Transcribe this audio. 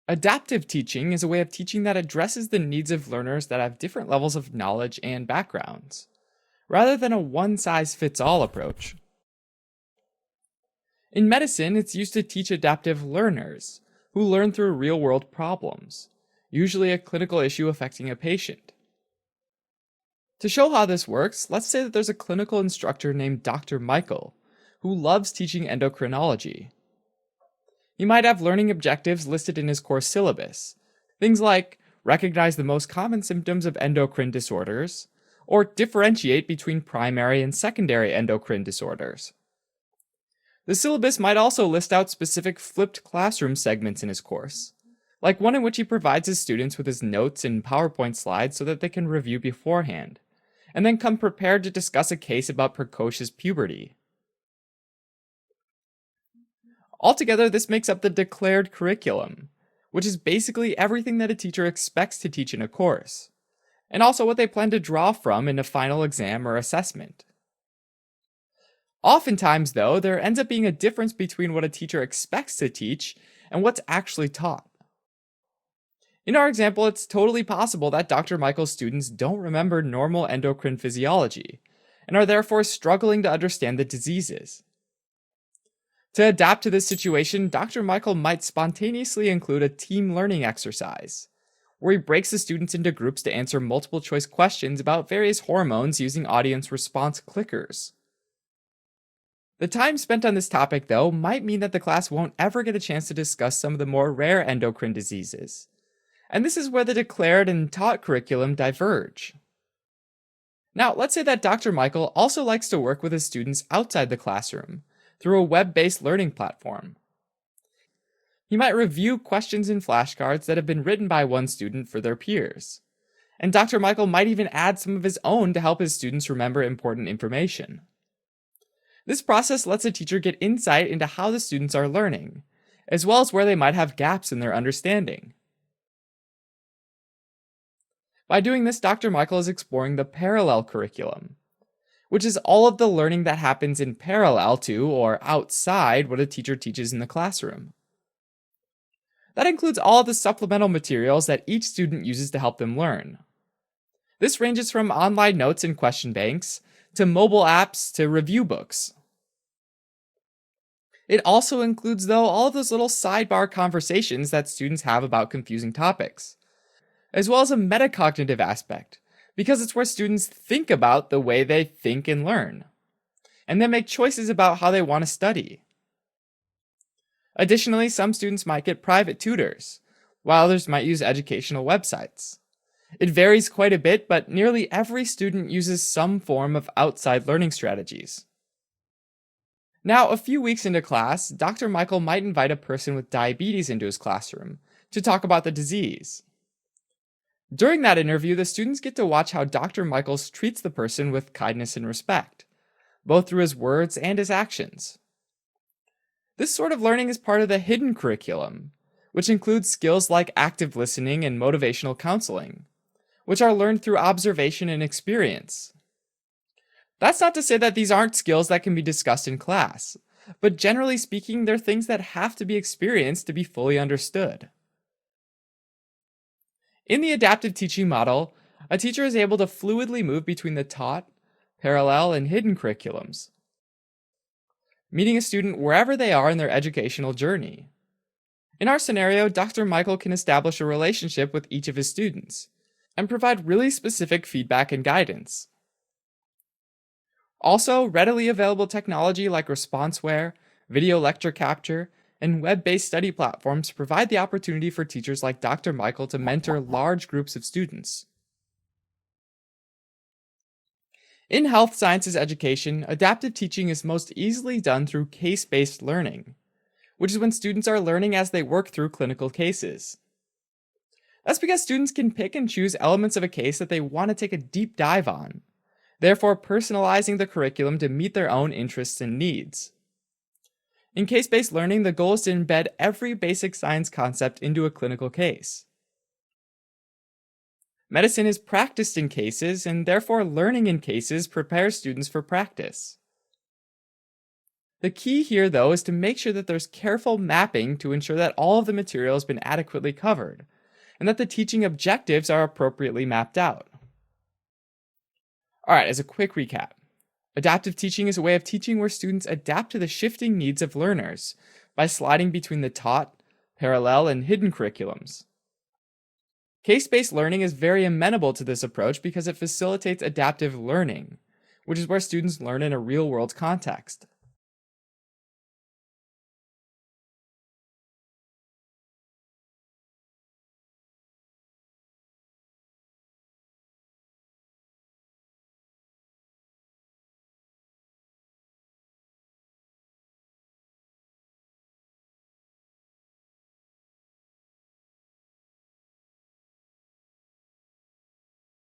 Adaptive teaching is a way of teaching that addresses the needs of learners that have different levels of knowledge and backgrounds, rather than a one-size-fits-all approach. In medicine, it's used to teach adaptive learners, who learn through real-world problems, usually a clinical issue affecting a patient. To show how this works, let's say that there's a clinical instructor named Dr. Michael, who loves teaching endocrinology. He might have learning objectives listed in his course syllabus, things like recognize the most common symptoms of endocrine disorders, or differentiate between primary and secondary endocrine disorders. The syllabus might also list out specific flipped classroom segments in his course, like one in which he provides his students with his notes and PowerPoint slides so that they can review beforehand, and then come prepared to discuss a case about precocious puberty. Altogether, this makes up the declared curriculum, which is basically everything that a teacher expects to teach in a course, and also what they plan to draw from in a final exam or assessment. Oftentimes, though, there ends up being a difference between what a teacher expects to teach and what's actually taught. In our example, it's totally possible that Dr. Michael's students don't remember normal endocrine physiology, and are therefore struggling to understand the diseases. To adapt to this situation, Dr. Michael might spontaneously include a team learning exercise, where he breaks the students into groups to answer multiple choice questions about various hormones using audience response clickers. The time spent on this topic, though, might mean that the class won't ever get a chance to discuss some of the more rare endocrine diseases, and this is where the declared and taught curriculum diverge. Now, let's say that Dr. Michael also likes to work with his students outside the classroom, through a web-based learning platform. He might review questions and flashcards that have been written by one student for their peers, and Dr. Michael might even add some of his own to help his students remember important information. This process lets a teacher get insight into how the students are learning, as well as where they might have gaps in their understanding. By doing this, Dr. Michael is exploring the parallel curriculum, which is all of the learning that happens in parallel to or outside what a teacher teaches in the classroom. That includes all of the supplemental materials that each student uses to help them learn. This ranges from online notes and question banks, to mobile apps, to review books. It also includes, though, all of those little sidebar conversations that students have about confusing topics, as well as a metacognitive aspect, because it's where students think about the way they think and learn, and then make choices about how they want to study. Additionally, some students might get private tutors, while others might use educational websites. It varies quite a bit, but nearly every student uses some form of outside learning strategies. Now, a few weeks into class, Dr. Michael might invite a person with diabetes into his classroom to talk about the disease. During that interview, the students get to watch how Dr. Michaels treats the person with kindness and respect, both through his words and his actions. This sort of learning is part of the hidden curriculum, which includes skills like active listening and motivational counseling, which are learned through observation and experience. That's not to say that these aren't skills that can be discussed in class, but generally speaking, they're things that have to be experienced to be fully understood. In the adaptive teaching model, a teacher is able to fluidly move between the taught, parallel, and hidden curriculums, meeting a student wherever they are in their educational journey. In our scenario, Dr. Michael can establish a relationship with each of his students, and provide really specific feedback and guidance. Also, readily available technology like ResponseWare, video lecture capture, and web-based study platforms provide the opportunity for teachers like Dr. Michael to mentor large groups of students. In health sciences education, adaptive teaching is most easily done through case-based learning, which is when students are learning as they work through clinical cases. That's because students can pick and choose elements of a case that they want to take a deep dive on, therefore personalizing the curriculum to meet their own interests and needs. In case-based learning, the goal is to embed every basic science concept into a clinical case. Medicine is practiced in cases, and therefore learning in cases prepares students for practice. The key here, though, is to make sure that there's careful mapping to ensure that all of the material has been adequately covered, and that the teaching objectives are appropriately mapped out. Alright, as a quick recap, adaptive teaching is a way of teaching where students adapt to the shifting needs of learners by sliding between the taught, parallel, and hidden curriculums. Case-based learning is very amenable to this approach because it facilitates adaptive learning, which is where students learn in a real-world context.